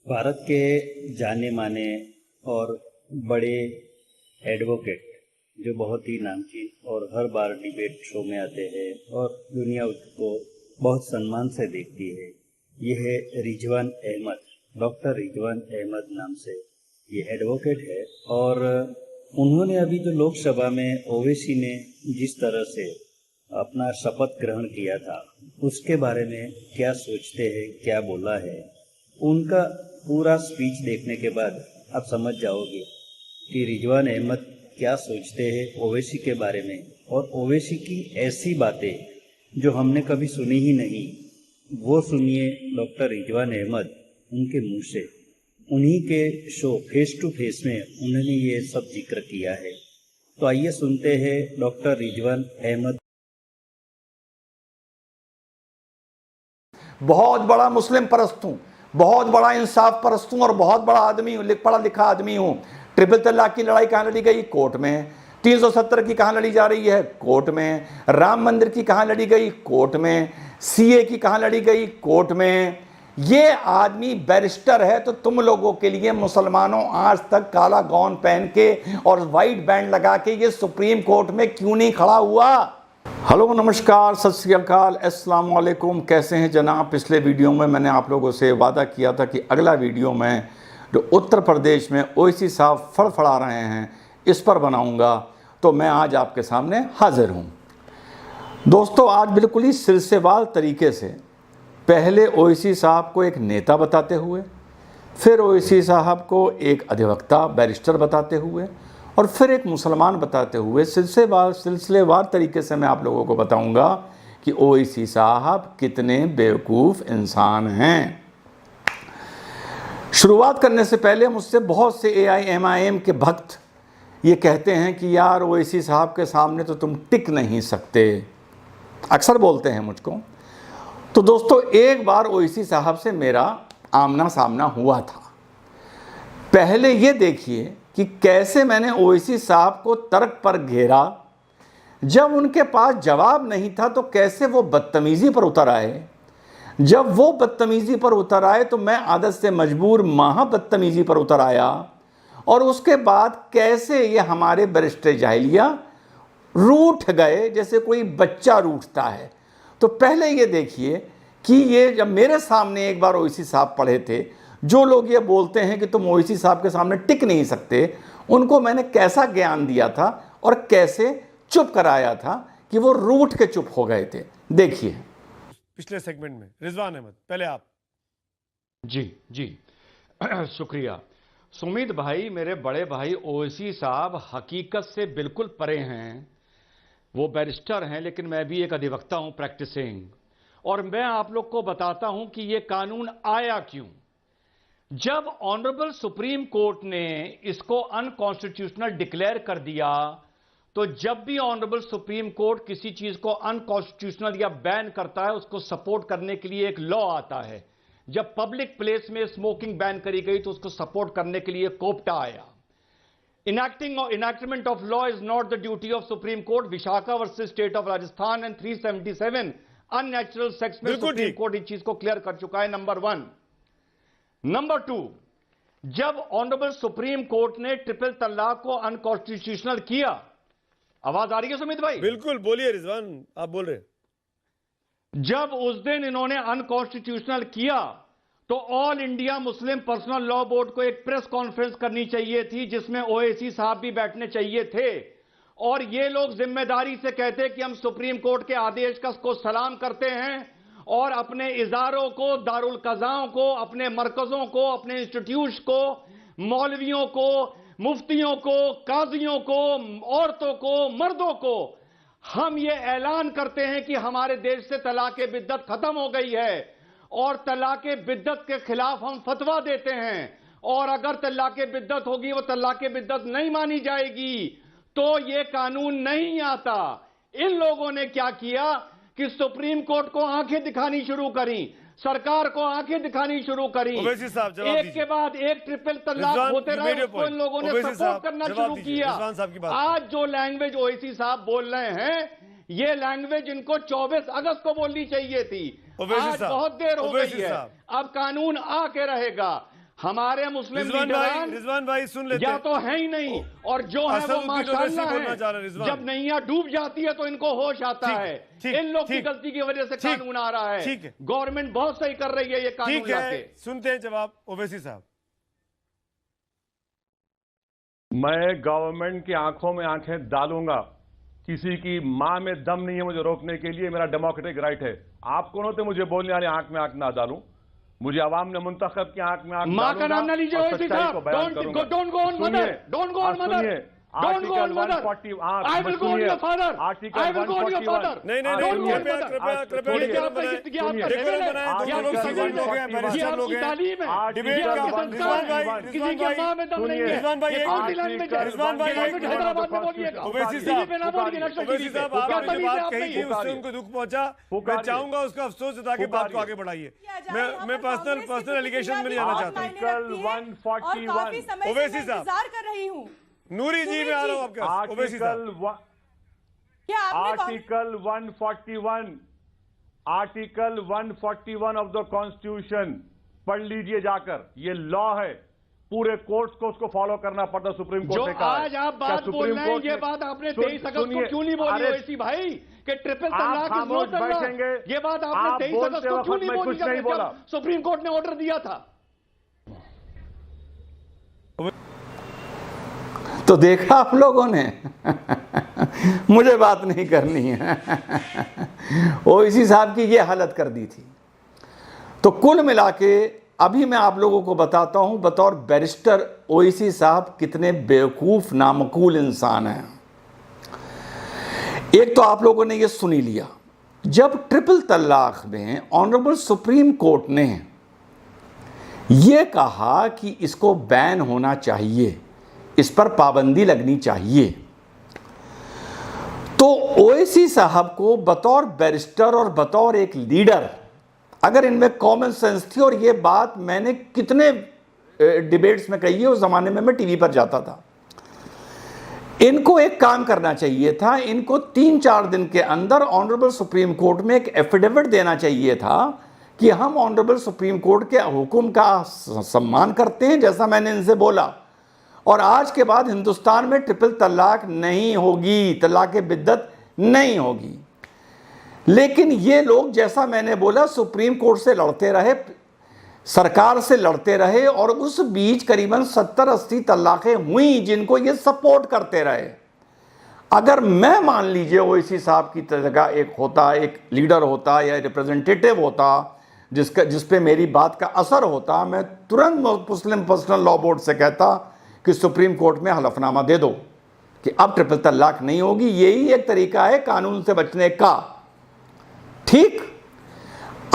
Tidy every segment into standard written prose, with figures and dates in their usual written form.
भारत के जाने माने और बड़े एडवोकेट जो बहुत ही नामचीन और हर बार डिबेट शो में आते हैं और दुनिया उसको बहुत सम्मान से देखती है, ये है रिजवान अहमद। डॉक्टर रिजवान अहमद नाम से ये एडवोकेट है और उन्होंने अभी जो लोकसभा में ओवैसी ने जिस तरह से अपना शपथ ग्रहण किया था उसके बारे में क्या सोचते हैं, क्या बोला है, उनका पूरा स्पीच देखने के बाद आप समझ जाओगे कि रिजवान अहमद क्या सोचते हैं ओवैसी के बारे में। और ओवैसी की ऐसी बातें जो हमने कभी सुनी ही नहीं, वो सुनिए डॉक्टर रिजवान अहमद उनके मुंह से। उन्हीं के शो फेस टू फेस में उन्होंने ये सब जिक्र किया है। तो आइए सुनते हैं डॉक्टर रिजवान अहमद। बहुत बड़ा मुस्लिम परस्त हूँ, बहुत बड़ा इंसाफ परस्त हूँ और बहुत बड़ा आदमी हूँ, पढ़ा लिखा आदमी हूँ। ट्रिपल तलाक की लड़ाई कहाँ लड़ी गई? कोर्ट में। 370 की कहाँ लड़ी जा रही है? कोर्ट में। राम मंदिर की कहाँ लड़ी गई? कोर्ट में। सीए की कहाँ लड़ी गई? कोर्ट में। ये आदमी बैरिस्टर है, तो तुम लोगों के लिए मुसलमानों आज तक काला गाउन पहन के और वाइट बैंड लगा के ये सुप्रीम कोर्ट में क्यों नहीं खड़ा हुआ? हेलो, नमस्कार, सत श्री अकाल, अस्सलाम वालेकुम। कैसे हैं जनाब? पिछले वीडियो में मैंने आप लोगों से वादा किया था कि अगला वीडियो में जो उत्तर प्रदेश में ओवैसी साहब फड़फड़ा रहे हैं इस पर बनाऊंगा, तो मैं आज आपके सामने हाजिर हूं। दोस्तों, आज बिल्कुल ही सिलसिलेवार तरीके से पहले ओवैसी साहब को एक नेता बताते हुए, फिर ओवैसी साहब को एक अधिवक्ता बैरिस्टर बताते हुए और फिर एक मुसलमान बताते हुए सिलसिलेवार तरीके से मैं आप लोगों को बताऊंगा कि ओवैसी साहब कितने बेवकूफ़ इंसान हैं। शुरुआत करने से पहले मुझसे बहुत से AIMIM के भक्त ये कहते हैं कि यार ओवैसी साहब के सामने तो तुम टिक नहीं सकते, अक्सर बोलते हैं मुझको। तो दोस्तों, एक बार ओवैसी साहब से मेरा आमना सामना हुआ था। पहले ये देखिए कि कैसे मैंने ओवैसी साहब को तर्क पर घेरा। जब उनके पास जवाब नहीं था तो कैसे वो बदतमीज़ी पर उतर आए। जब वो बदतमीज़ी पर उतर आए तो मैं आदत से मजबूर महा बदतमीज़ी पर उतर आया। और उसके बाद कैसे ये हमारे बैरिस्टर जाहिलिया रूठ गए जैसे कोई बच्चा रूठता है। तो पहले ये देखिए कि ये जब मेरे सामने एक बार ओवैसी साहब पढ़े थे, जो लोग ये बोलते हैं कि तुम ओवैसी साहब के सामने टिक नहीं सकते, उनको मैंने कैसा ज्ञान दिया था और कैसे चुप कराया था कि वो रूठ के चुप हो गए थे। देखिए पिछले सेगमेंट में। रिजवान अहमद, पहले आप। जी शुक्रिया। सुमित भाई, मेरे बड़े भाई ओवैसी साहब हकीकत से बिल्कुल परे हैं। वो बैरिस्टर हैं, लेकिन मैं भी एक अधिवक्ता हूं प्रैक्टिसिंग। और मैं आप लोग को बताता हूं कि ये कानून आया क्यों। जब ऑनरेबल सुप्रीम कोर्ट ने इसको अनकॉन्स्टिट्यूशनल डिक्लेयर कर दिया, तो जब भी ऑनरेबल सुप्रीम कोर्ट किसी चीज को अनकॉन्स्टिट्यूशनल या बैन करता है, उसको सपोर्ट करने के लिए एक लॉ आता है। जब पब्लिक प्लेस में स्मोकिंग बैन करी गई तो उसको सपोर्ट करने के लिए कोप्टा आया। Enactment of law is not the duty of supreme court. Vishakha versus state of Rajasthan and 377 unnatural sex में सुप्रीम कोर्ट इस चीज को क्लियर कर चुका है, नंबर 1। नंबर 2, जब ऑनरेबल सुप्रीम कोर्ट ने ट्रिपल तलाक को अनकॉन्स्टिट्यूशनल किया, आवाज आ रही है सुमित भाई? बिल्कुल, बोलिए रिजवान, आप बोल रहे। जब उस दिन इन्होंने अनकॉन्स्टिट्यूशनल किया तो all India Muslim personal law board को एक प्रेस कॉन्फ्रेंस करनी चाहिए थी, जिसमें ओवैसी साहब भी बैठने चाहिए थे। और ये लोग जिम्मेदारी से कहते कि हम सुप्रीम कोर्ट के आदेश को सलाम करते हैं और अपने इदारों को, दारुल कज़ाओं को, अपने मरकजों को, अपने इंस्टीट्यूट को, मौलवियों को, मुफ्तियों को, काजियों को, औरतों को, मर्दों को हम ये ऐलान करते हैं कि हमारे देश से तलाक़े बिद्दत खत्म हो गई है और तलाक़े बिद्दत के खिलाफ हम फतवा देते हैं। और अगर तलाक़े बिद्दत होगी, वो तलाक़े बिद्दत नहीं मानी जाएगी, तो ये कानून नहीं आता। इन लोगों ने क्या किया कि सुप्रीम कोर्ट को आंखें दिखानी शुरू करी, सरकार को आंखें दिखानी शुरू करी। एक के बाद एक ट्रिपल तलाक होते रहे, उसको इन लोगों ने सपोर्ट करना शुरू किया। आज जो लैंग्वेज ओवैसी साहब बोल रहे हैं, ये लैंग्वेज इनको 24 अगस्त को बोलनी चाहिए थी। आज बहुत देर हो गई है, अब कानून आके रहेगा। हमारे मुस्लिम लीडरान रिजवान भाई सुन लेते या हैं। तो है ही नहीं, और जो है वो असदुद्दीन माशाअल्लाह ओवैसी बोलना चाह रहे हैं, है। रिजवान। जब नैया डूब जाती है तो इनको होश आता ठीक, है। ठीक, इन लोग की ठीक, गलती की वजह से ठीक, कानून आ रहा ठीक है। है। गवर्नमेंट बहुत सही कर रही है ये कानून ठीक है, लाके। सुनते हैं जवाब ओवैसी साहब। मैं गवर्नमेंट की आंखों में आंखें डालूंगा। किसी की मां में दम नहीं है मुझे रोकने के लिए, मेरा डेमोक्रेटिक राइट है। आप कौन होते मुझे बोलने वाले आंख में आंख ना डालूं? मुझे आवाम ने मुंतखब की आंख में आंख माँ का डालूंगा नाम ना लीजिए और ओवैसी सच्चाई साहब। को बयान करूंगा। Don't go on mother, don't go on mother, don't go on mother. I will go on your father, I will go on your father. नहीं, नहीं, डोंट गो ऑन कृपया, मदर। कृपया, कृपया, ये डेकोरम आपका बनाएं, ये आपका डेकोरम लेवल है, बनाएं, ये दोनों लोग आपकी सीनियर लोग हैं, ये बैरिस्टर लोग आपकी हैं। तालीम है, डिबेट ये का आपके रिजवान संस्कार भाई, है। किसी रिजवान की भाई, माँ में दम नहीं है। रिजवान भाई, ये एक कौन सी मिनट, लैंग्वेज है? रिजवान भाई, ये लैंग्वेज एक हैदराबाद में बोलिएगा। ओवैसी दिल्ली साहब, पे ना बोलिए, नेशनल ओवैसी टीवी पे। साहब, क्या आपने जो तमीज़ है बात आप कही में थी ये? उससे उनको दुख पहुंचा। मैं पुकारिए। चाहूंगा उसका अफसोस जता के बात को आगे बढ़ाइए। मैं पर्सनल एलिगेशन में नहीं जाना चाहता हूँ। आर्टिकल 141 ओवैसी साहब, इंतजार कर रही हूँ। नूरी जी में आ रहा हूँ आपके पास। ओवैसी साहब, क्या आपने आर्टिकल 141 ऑफ द कॉन्स्टिट्यूशन पढ़ लीजिए जाकर। ये लॉ है, पूरे कोर्ट्स को उसको फॉलो करना पड़ता। सुप्रीम जो कोर्ट ने कहा आज आप बात बोल रहे हैं, ये बात आपने 23 अगस्त को क्यों नहीं बोली ओवैसी भाई कि ट्रिपल आप तलाक इज खामोश नॉट द लॉ? बैठेंगे। ये बात आप आपने 23 बोलते अगस्त को क्यों वक्त नहीं मैं बोली कुछ नहीं बोला। जब सुप्रीम कोर्ट ने ऑर्डर दिया था? तो देखा आप लोगों ने मुझे बात नहीं करनी है। ओवैसी साहब की ये हालत कर दी थी। तो कुल मिला के अभी मैं आप लोगों को बताता हूं बतौर बैरिस्टर ओवैसी साहब कितने बेवकूफ नामकूल इंसान हैं। एक तो आप लोगों ने ये सुन ही लिया, जब ट्रिपल तलाक में ऑनरेबल सुप्रीम कोर्ट ने ये कहा कि इसको बैन होना चाहिए, इस पर पाबंदी लगनी चाहिए, तो ओवैसी साहब को बतौर बैरिस्टर और बतौर एक लीडर, अगर इनमें कॉमन सेंस थी, और ये बात मैंने कितने डिबेट्स में कही है, उस जमाने में मैं टीवी पर जाता था, इनको एक काम करना चाहिए था। इनको 3-4 दिन के अंदर ऑनरेबल सुप्रीम कोर्ट में एक एफिडेविट देना चाहिए था कि हम ऑनरेबल सुप्रीम कोर्ट के हुक्म का सम्मान करते हैं, जैसा मैंने इनसे बोला, और आज के बाद हिंदुस्तान में ट्रिपल तलाक नहीं होगी, तलाक बिद्दत नहीं होगी। लेकिन ये लोग, जैसा मैंने बोला, सुप्रीम कोर्ट से लड़ते रहे, सरकार से लड़ते रहे, और उस बीच करीबन 70-80 तलाक़ें हुई जिनको ये सपोर्ट करते रहे। अगर मैं मान लीजिए ओवैसी साहब की जगह एक होता, एक लीडर होता या रिप्रेजेंटेटिव होता जिस पे मेरी बात का असर होता, मैं तुरंत मुस्लिम पर्सनल लॉ बोर्ड से कहता कि सुप्रीम कोर्ट में हलफनामा दे दो कि अब ट्रिपल तलाक नहीं होगी। यही एक तरीका है कानून से बचने का। ठीक,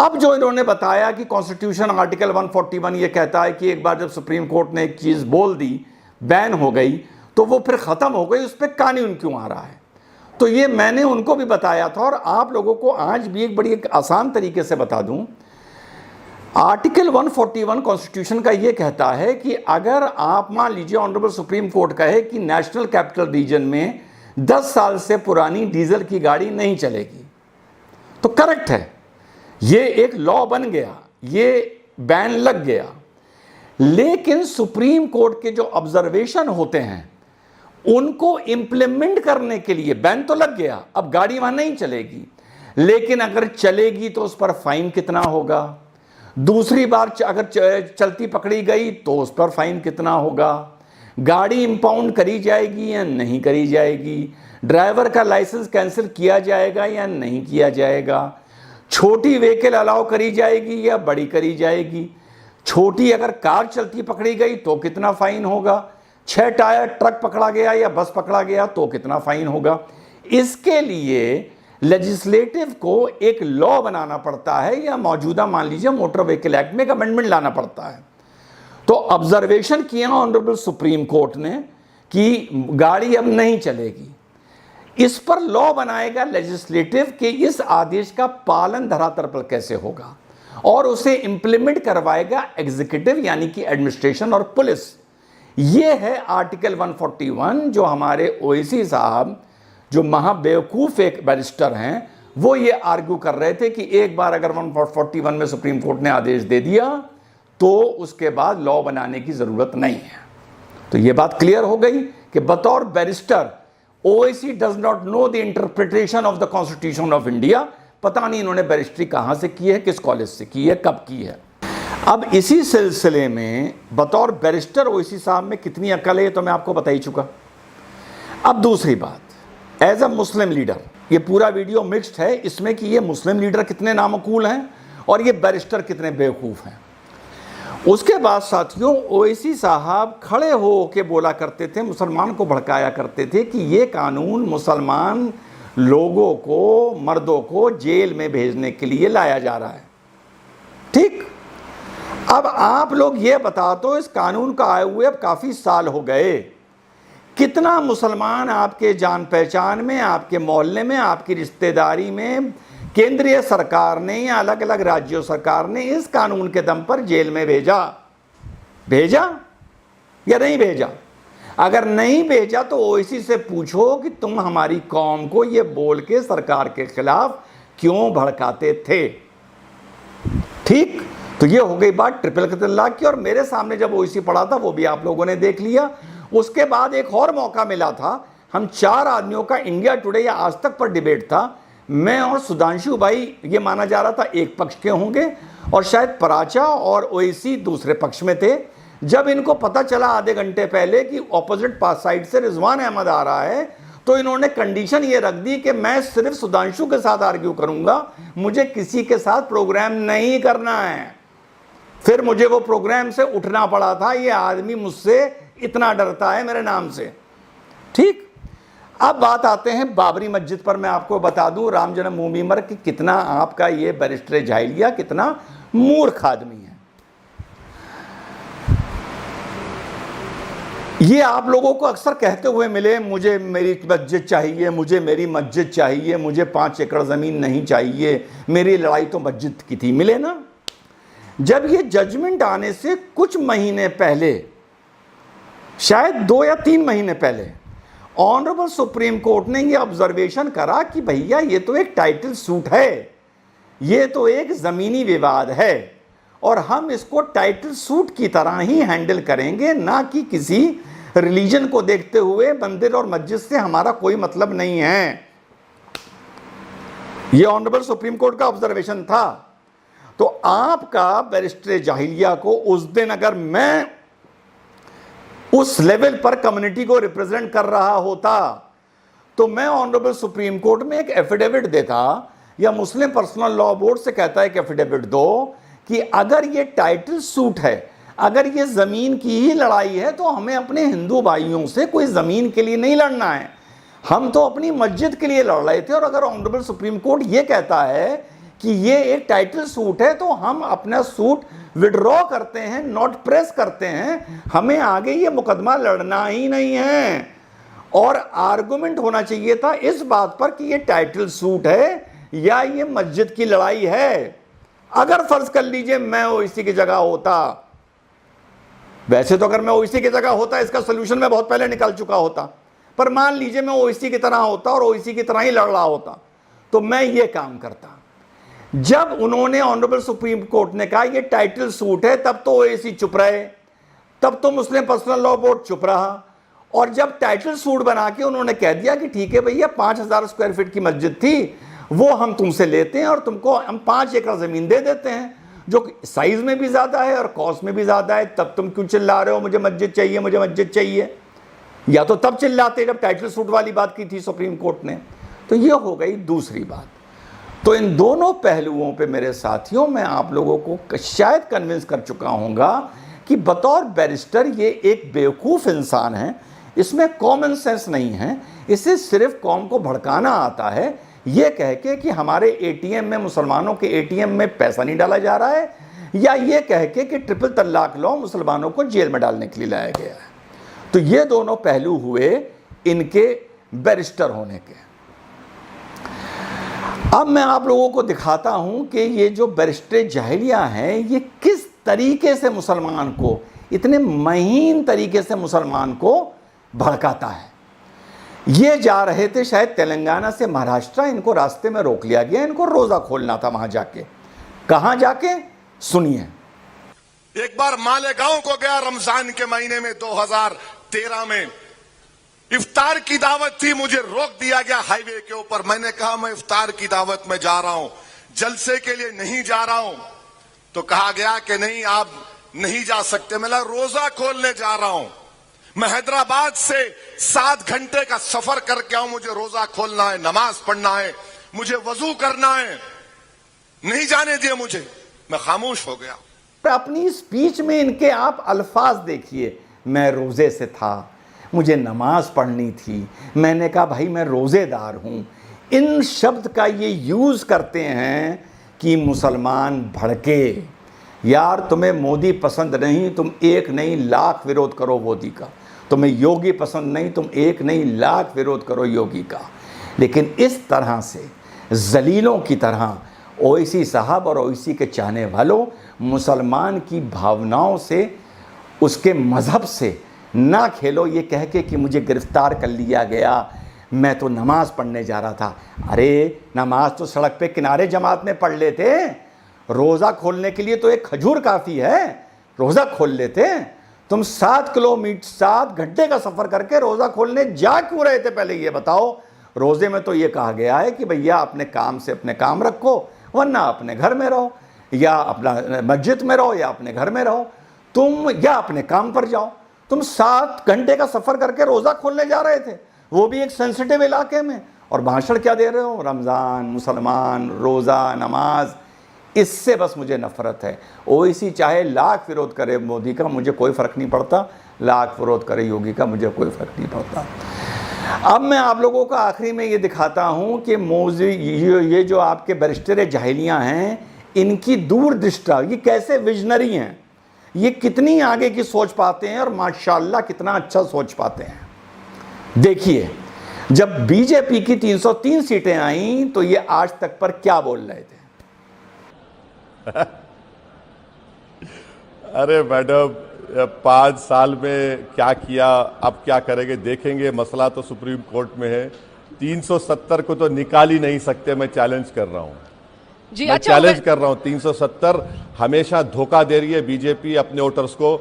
अब जो इन्होंने बताया कि कॉन्स्टिट्यूशन आर्टिकल 141 ये कहता है कि एक बार जब सुप्रीम कोर्ट ने एक चीज़ बोल दी, बैन हो गई, तो वो फिर ख़त्म हो गई, उस पर कानून क्यों आ रहा है? तो ये मैंने उनको भी बताया था, और आप लोगों को आज भी एक बड़ी आसान तरीके से बता दूं। आर्टिकल 141 कॉन्स्टिट्यूशन का ये कहता है कि अगर आप मान लीजिए ऑनरेबल सुप्रीम कोर्ट कहे कि नेशनल कैपिटल रीजन में 10 साल से पुरानी डीजल की गाड़ी नहीं चलेगी, तो करेक्ट है, ये एक लॉ बन गया, ये बैन लग गया। लेकिन सुप्रीम कोर्ट के जो ऑब्जर्वेशन होते हैं उनको इंप्लीमेंट करने के लिए बैन तो लग गया, अब गाड़ी वहां नहीं चलेगी, लेकिन अगर चलेगी तो उस पर फाइन कितना होगा, दूसरी बार अगर चलती पकड़ी गई तो उस पर फाइन कितना होगा, गाड़ी इंपाउंड करी जाएगी या नहीं करी जाएगी, ड्राइवर का लाइसेंस कैंसिल किया जाएगा या नहीं किया जाएगा, छोटी व्हीकल अलाउ करी जाएगी या बड़ी करी जाएगी, छोटी अगर कार चलती पकड़ी गई तो कितना फाइन होगा, 6 टायर ट्रक पकड़ा गया या बस पकड़ा गया तो कितना फाइन होगा। इसके लिए लेजिस्लेटिव को एक लॉ बनाना पड़ता है, या मौजूदा मान लीजिए मोटर व्हीकल एक्ट में एक अमेंडमेंट लाना पड़ता है। तो ऑब्जर्वेशन किया ऑनरेबल सुप्रीम कोर्ट ने कि गाड़ी अब नहीं चलेगी, इस पर लॉ बनाएगा लेजिस्लेटिव कि इस आदेश का पालन धरातल पर कैसे होगा, और उसे इंप्लीमेंट करवाएगा एग्जीक्यूटिव यानी कि एडमिनिस्ट्रेशन और पुलिस। ये है आर्टिकल 141 जो हमारे ओवैसी साहब, जो महाबेवकूफ एक बैरिस्टर हैं, वो ये आर्ग्यू कर रहे थे कि एक बार अगर 141 में सुप्रीम कोर्ट ने आदेश दे दिया तो उसके बाद लॉ बनाने की ज़रूरत नहीं है। तो ये बात क्लियर हो गई कि बतौर barrister Owaisi does not know the interpretation of the constitution of India. पता नहीं इन्होंने बैरिस्ट्री कहाँ से की है, किस कॉलेज से की है, कब की है। अब इसी सिलसिले में बतौर बैरिस्टर ओवैसी साहब में कितनी अकल है, तो मैं आपको बता ही चुका। अब दूसरी बात, एज अ मुस्लिम लीडर, ये पूरा वीडियो मिक्स्ड है इसमें कि ये मुस्लिम लीडर कितने नामकूल हैं और ये बैरिस्टर कितने बेवकूफ़ हैं। उसके बाद साथियों, ओवैसी साहब खड़े हो के बोला करते थे, मुसलमान को भड़काया करते थे कि ये कानून मुसलमान लोगों को, मर्दों को जेल में भेजने के लिए लाया जा रहा है। ठीक, अब आप लोग ये बता दो, इस कानून का आए हुए अब काफ़ी साल हो गए, कितना मुसलमान आपके जान पहचान में, आपके मोहल्ले में, आपकी रिश्तेदारी में केंद्रीय सरकार ने या अलग अलग राज्यों सरकार ने इस कानून के दम पर जेल में भेजा या नहीं भेजा? अगर नहीं भेजा तो ओवैसी से पूछो कि तुम हमारी कौम को ये बोल के सरकार के खिलाफ क्यों भड़काते थे। ठीक, तो ये हो गई बात ट्रिपल तलाक की। और मेरे सामने जब ओवैसी पड़ा था वो भी आप लोगों ने देख लिया। उसके बाद एक और मौका मिला था, हम 4 आदमियों का इंडिया टुडे या आज तक पर डिबेट था। मैं और सुधांशु भाई, ये माना जा रहा था एक पक्ष के होंगे और शायद पराचा और ओवैसी दूसरे पक्ष में थे। जब इनको पता चला आधे घंटे पहले कि ऑपोजिट साइड से रिजवान अहमद आ रहा है, तो इन्होंने कंडीशन ये रख दी कि मैं सिर्फ सुधांशु के साथ आर्ग्यू करूंगा, मुझे किसी के साथ प्रोग्राम नहीं करना है। फिर मुझे वो प्रोग्राम से उठना पड़ा था, ये आदमी मुझसे इतना डरता है मेरे नाम से। ठीक, अब बात आते हैं बाबरी मस्जिद पर। मैं आपको बता दूं राम जन्मभूमि पर कि कितना आपका ये बैरिस्टर जाहिलिया कितना मूर्ख आदमी है। ये आप लोगों को अक्सर कहते हुए मिले, मुझे मेरी मस्जिद चाहिए, मुझे मेरी मस्जिद चाहिए, मुझे 5 एकड़ ज़मीन नहीं चाहिए, मेरी लड़ाई तो मस्जिद की थी। मिले ना? जब ये जजमेंट आने से कुछ महीने पहले, शायद 2 या 3 महीने पहले, ऑनरेबल सुप्रीम कोर्ट ने ये ऑब्जर्वेशन करा कि भैया ये तो एक टाइटल सूट है, ये तो एक ज़मीनी विवाद है और हम इसको टाइटल सूट की तरह ही हैंडल करेंगे, ना कि किसी रिलीजन को देखते हुए। मंदिर और मस्जिद से हमारा कोई मतलब नहीं है। ये ऑनरेबल सुप्रीम कोर्ट का ऑब्जर्वेशन था। तो आपका बैरिस्टर जाहिलिया को उस दिन अगर मैं उस लेवल पर कम्युनिटी को रिप्रेजेंट कर रहा होता तो मैं ऑनरेबल सुप्रीम कोर्ट में एक एफिडेविट देता या मुस्लिम पर्सनल लॉ बोर्ड से कहता है कि एफिडेविट दो कि अगर ये टाइटल सूट है, अगर ये ज़मीन की ही लड़ाई है, तो हमें अपने हिंदू भाइयों से कोई ज़मीन के लिए नहीं लड़ना है, हम तो अपनी मस्जिद के लिए लड़ रहे थे। और अगर ऑनरेबल सुप्रीम कोर्ट ये कहता है कि ये एक टाइटल सूट है, तो हम अपना सूट विड्रॉ करते हैं, नॉट प्रेस करते हैं, हमें आगे ये मुकदमा लड़ना ही नहीं है। और आर्गुमेंट होना चाहिए था इस बात पर कि ये टाइटल सूट है या ये मस्जिद की लड़ाई है। अगर फर्ज कर लीजिए मैं ओवैसी की जगह होता, वैसे तो अगर मैं ओवैसी की जगह होता इसका सोल्यूशन मैं बहुत पहले निकाल चुका होता, पर मान लीजिए मैं ओवैसी की तरह होता और ओवैसी की तरह ही लड़ रहा होता, तो मैं ये काम करता। जब उन्होंने ऑनरेबल सुप्रीम कोर्ट ने कहा ये टाइटल सूट है, तब तो ओवैसी चुप रहे, तब तो मुस्लिम पर्सनल लॉ बोर्ड चुप रहा। और जब टाइटल सूट बना के उन्होंने कह दिया कि ठीक है भैया 5000 स्क्वायर फीट की मस्जिद थी, वो हम तुमसे लेते हैं और तुमको हम 5 एकड़ ज़मीन दे देते हैं, जो साइज़ में भी ज़्यादा है और कॉस्ट में भी ज़्यादा है, तब तुम क्यों चिल्ला रहे हो मुझे मस्जिद चाहिए, मुझे मस्जिद चाहिए? या तो तब चिल्लाते जब टाइटल सूट वाली बात की थी सुप्रीम कोर्ट ने। तो ये हो गई दूसरी बात। तो इन दोनों पहलुओं पे मेरे साथियों मैं आप लोगों को शायद कन्विंस कर चुका हूँगा कि बतौर बैरिस्टर ये एक बेवकूफ़ इंसान है, इसमें कॉमन सेंस नहीं है, इसे सिर्फ कौम को भड़काना आता है, ये कह के कि हमारे एटीएम में, मुसलमानों के एटीएम में पैसा नहीं डाला जा रहा है, या ये कह के कि ट्रिपल तलाक लॉ मुसलमानों को जेल में डालने के लिए लाया गया है। तो ये दोनों पहलू हुए इनके बैरिस्टर होने के। अब मैं आप लोगों को दिखाता हूं कि ये जो बैरिस्टर जाहिलिया हैं ये किस तरीके से मुसलमान को, इतने महीन तरीके से मुसलमान को भड़काता है। ये जा रहे थे शायद तेलंगाना से महाराष्ट्र, इनको रास्ते में रोक लिया गया, इनको रोज़ा खोलना था वहाँ जाके। कहाँ जाके? सुनिए। एक बार मालेगांव को गया रमजान के महीने में 2013 में, इफ्तार की दावत थी, मुझे रोक दिया गया हाईवे के ऊपर। मैंने कहा मैं इफ्तार की दावत में जा रहा हूं, जलसे के लिए नहीं जा रहा हूं। तो कहा गया कि नहीं आप नहीं जा सकते। मैं रोजा खोलने जा रहा हूं, मैं हैदराबाद से 7 घंटे का सफर करके आऊं, मुझे रोजा खोलना है, नमाज पढ़ना है, मुझे वजू करना है, नहीं जाने दिए मुझे। मैं खामोश हो गया। अपनी स्पीच में इनके आप अल्फाज देखिए, मैं रोजे से था, मुझे नमाज पढ़नी थी, मैंने कहा भाई मैं रोजेदार हूं। इन शब्द का ये यूज करते हैं कि मुसलमान भड़के। यार तुम्हें मोदी पसंद नहीं, तुम 1 नहीं लाख विरोध करो मोदी का। तुम्हें योगी पसंद नहीं, तुम 1 नहीं लाख विरोध करो योगी का। लेकिन इस तरह से जलीलों की तरह ओवैसी साहब और ओवैसी के चाहने वालों मुसलमान की भावनाओं से, उसके मज़हब से ना खेलो। ये कह के कि मुझे गिरफ्तार कर लिया गया, मैं तो नमाज पढ़ने जा रहा था। अरे नमाज तो सड़क पे किनारे जमात में पढ़ लेते, रोज़ा खोलने के लिए तो एक खजूर काफ़ी है, रोज़ा खोल लेते। तुम 7 किलोमीटर 7 घंटे का सफ़र करके रोज़ा खोलने जा क्यों रहे थे, पहले ये बताओ। रोज़े में तो ये कहा गया है कि भैया अपने काम से अपने काम रखो, वरना अपने घर में रहो, या अपना मस्जिद में रहो, या अपने घर में रहो, तुम या अपने काम पर जाओ। तुम 7 घंटे का सफ़र करके रोज़ा खोलने जा रहे थे, वो भी एक सेंसिटिव इलाके में, और भाषण क्या दे रहे हो, रमज़ान, मुसलमान, रोज़ा, नमाज। इससे बस मुझे नफ़रत है। ओवैसी चाहे लाख विरोध करे मोदी का, मुझे कोई फ़र्क नहीं पड़ता, लाख विरोध करे योगी का, मुझे कोई फ़र्क नहीं पड़ता। अब मैं आप लोगों को आखिरी में ये दिखाता हूँ कि ये जो आपके बैरिस्टर जाहिलियाँ हैं, इनकी दूरदृष्टा, ये कैसे विजनरी हैं, ये कितनी आगे की सोच पाते हैं, और माशाल्लाह कितना अच्छा सोच पाते हैं। देखिए, जब बीजेपी की 303 सीटें आईं तो ये आज तक पर क्या बोल रहे थे। अरे मैडम, 5 साल में क्या किया, अब क्या करेंगे देखेंगे, मसला तो सुप्रीम कोर्ट में है। 370 को तो निकाल ही नहीं सकते, मैं चैलेंज कर रहा हूं जी। मैं अच्छा, चैलेंज कर रहा हूं। 370 हमेशा धोखा दे रही है बीजेपी अपने वोटर्स को।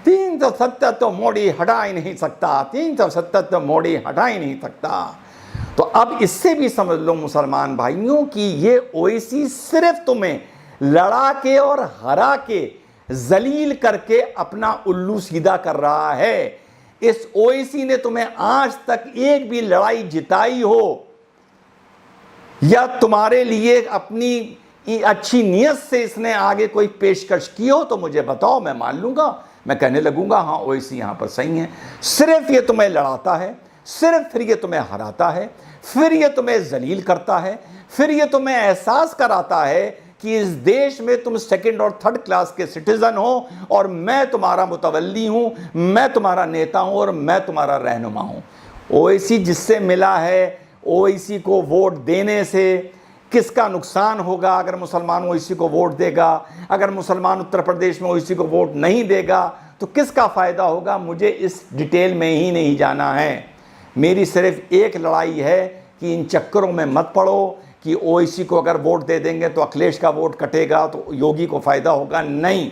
370 तो मोदी हटा ही नहीं सकता, 370 तो मोदी हटा ही नहीं सकता। तो अब इससे भी समझ लो मुसलमान भाइयों कि ये ओवैसी सिर्फ तुम्हें लड़ा के और हरा के जलील करके अपना उल्लू सीधा कर रहा है। इस ओवैसी ने तुम्हें आज तक एक भी लड़ाई जिताई हो, या तुम्हारे लिए अपनी अच्छी नीयत से इसने आगे कोई पेशकश की हो तो मुझे बताओ, मैं मान लूंगा, मैं कहने लगूंगा हाँ ओवैसी यहां पर सही है। सिर्फ ये तुम्हें लड़ाता है, सिर्फ फिर ये तुम्हें हराता है, फिर ये तुम्हें जलील करता है, फिर ये तुम्हें एहसास कराता है कि इस देश में तुम 2nd और 3rd क्लास के सिटीजन हो, और मैं तुम्हारा मुतवल्ली हूं, मैं तुम्हारा नेता हूं, और मैं तुम्हारा रहनुमा हूं। ओवैसी जिससे मिला है, ओवैसी को वोट देने से किसका नुकसान होगा अगर मुसलमान ओवैसी को वोट देगा, अगर मुसलमान उत्तर प्रदेश में ओवैसी को वोट नहीं देगा तो किसका फ़ायदा होगा, मुझे इस डिटेल में ही नहीं जाना है। मेरी सिर्फ एक लड़ाई है कि इन चक्करों में मत पड़ो कि ओवैसी को अगर वोट दे देंगे तो अखिलेश का वोट कटेगा तो योगी को फ़ायदा होगा। नहीं,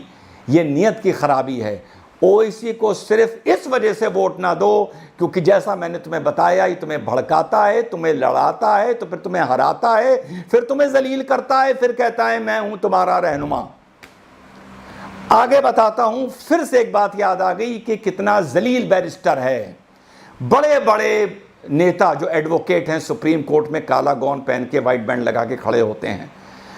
ये नीयत की खराबी है। ओवैसी को सिर्फ इस वजह से वोट ना दो क्योंकि जैसा मैंने तुम्हें बताया, ये तुम्हें भड़काता है, तुम्हें लड़ाता है, तो फिर तुम्हें हराता है, फिर तुम्हें जलील करता है, फिर कहता है मैं हूं तुम्हारा रहनुमा। आगे बताता हूं, फिर से एक बात याद आ गई कि कितना जलील बैरिस्टर है। बड़े बड़े नेता जो एडवोकेट हैं सुप्रीम कोर्ट में काला गौन पहन के वाइट बैंड लगा के खड़े होते हैं,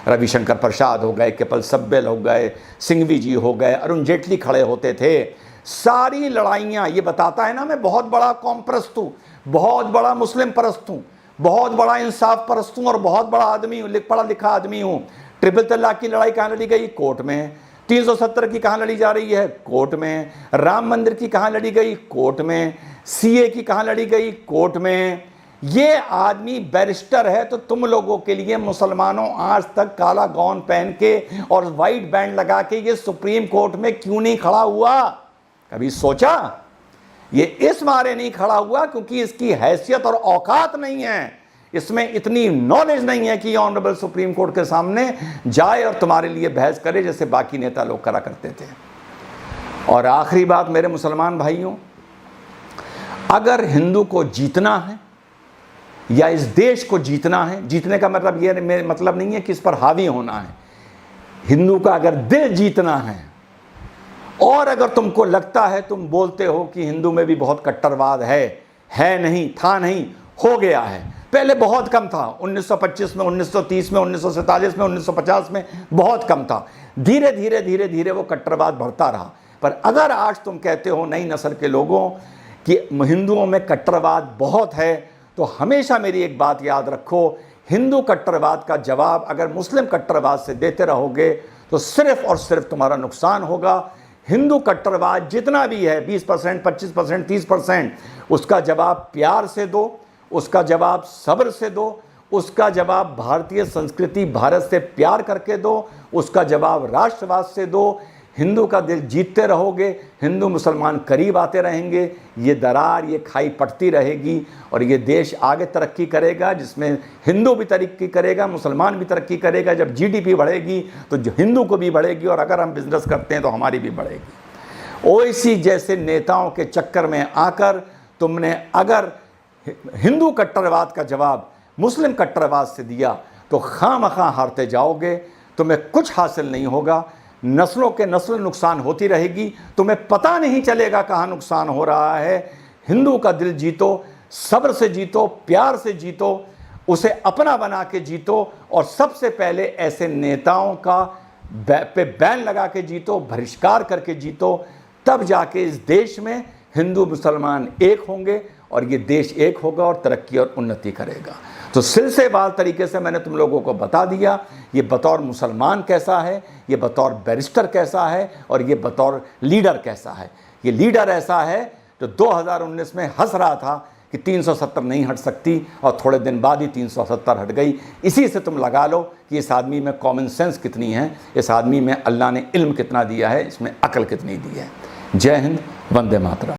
रविशंकर प्रसाद हो गए, कपिल सिब्बल हो गए, सिंघवी जी हो गए, अरुण जेटली खड़े होते थे। सारी लड़ाइयाँ, ये बताता है ना मैं बहुत बड़ा कौम परस्त हूँ, बहुत बड़ा मुस्लिम परस्त हूँ, बहुत बड़ा इंसाफ परस्त हूँ, और बहुत बड़ा आदमी हूँ, पढ़ा लिखा आदमी हूँ। ट्रिपल तलाक की लड़ाई कहाँ लड़ी गई? कोर्ट में। 370 की कहाँ लड़ी जा रही है? कोर्ट में। राम मंदिर की कहाँ लड़ी गई? कोर्ट में। सीए की कहाँ लड़ी गई? कोर्ट में। ये आदमी बैरिस्टर है, तो तुम लोगों के लिए मुसलमानों आज तक काला गौन पहन के और वाइट बैंड लगा के ये सुप्रीम कोर्ट में क्यों नहीं खड़ा हुआ? कभी सोचा? ये इस मारे नहीं खड़ा हुआ क्योंकि इसकी हैसियत और औकात नहीं है। इसमें इतनी नॉलेज नहीं है कि ये ऑनरेबल सुप्रीम कोर्ट के सामने जाए और तुम्हारे लिए बहस करे जैसे बाकी नेता लोग करा करते थे। और आखिरी बात मेरे मुसलमान भाइयों, अगर हिंदू को जीतना है या इस देश को जीतना है, जीतने का मतलब ये मेरा मतलब नहीं है कि इस पर हावी होना है, हिंदू का अगर दिल जीतना है, और अगर तुमको लगता है, तुम बोलते हो कि हिंदू में भी बहुत कट्टरवाद है नहीं, था नहीं, हो गया है, पहले बहुत कम था, 1925 में, 1930 में, 1947 में, 1950 में बहुत कम था, धीरे धीरे धीरे धीरे वो कट्टरवाद बढ़ता रहा। पर अगर आज तुम कहते हो नई नस्ल के लोगों कि हिंदुओं में कट्टरवाद बहुत है, तो हमेशा मेरी एक बात याद रखो, हिंदू कट्टरवाद का जवाब अगर मुस्लिम कट्टरवाद से देते रहोगे तो सिर्फ और सिर्फ तुम्हारा नुकसान होगा। हिंदू कट्टरवाद जितना भी है, 20%, 25%, 30%, उसका जवाब प्यार से दो, उसका जवाब सब्र से दो, उसका जवाब भारतीय संस्कृति, भारत से प्यार करके दो, उसका जवाब राष्ट्रवाद से दो। हिंदू का दिल जीतते रहोगे, हिंदू मुसलमान करीब आते रहेंगे, ये दरार, ये खाई पड़ती रहेगी और ये देश आगे तरक्की करेगा, जिसमें हिंदू भी तरक्की करेगा, मुसलमान भी तरक्की करेगा। जब जीडीपी बढ़ेगी तो हिंदू को भी बढ़ेगी, और अगर हम बिजनेस करते हैं तो हमारी भी बढ़ेगी। ओवैसी जैसे नेताओं के चक्कर में आकर तुमने अगर हिंदू कट्टरवाद का जवाब मुस्लिम कट्टरवाद से दिया तो खामखा हारते जाओगे, तुम्हें कुछ हासिल नहीं होगा, नस्लों के नस्ल नुकसान होती रहेगी, तुम्हें पता नहीं चलेगा कहाँ नुकसान हो रहा है। हिंदू का दिल जीतो, सब्र से जीतो, प्यार से जीतो, उसे अपना बना के जीतो, और सबसे पहले ऐसे नेताओं का पे बैन लगा के जीतो, बहिष्कार करके जीतो, तब जाके इस देश में हिंदू मुसलमान एक होंगे और ये देश एक होगा और तरक्की और उन्नति करेगा। तो सिलसिलेवार तरीके से मैंने तुम लोगों को बता दिया ये बतौर मुसलमान कैसा है, ये बतौर बैरिस्टर कैसा है, और ये बतौर लीडर कैसा है। ये लीडर ऐसा है जो 2019 में हंस रहा था कि 370 नहीं हट सकती, और थोड़े दिन बाद ही 370 हट गई। इसी से तुम लगा लो कि इस आदमी में कॉमन सेंस कितनी है, इस आदमी में अल्लाह ने इल्म कितना दिया है, इसमें अकल कितनी दी है। जय हिंद, वंदे मातरम।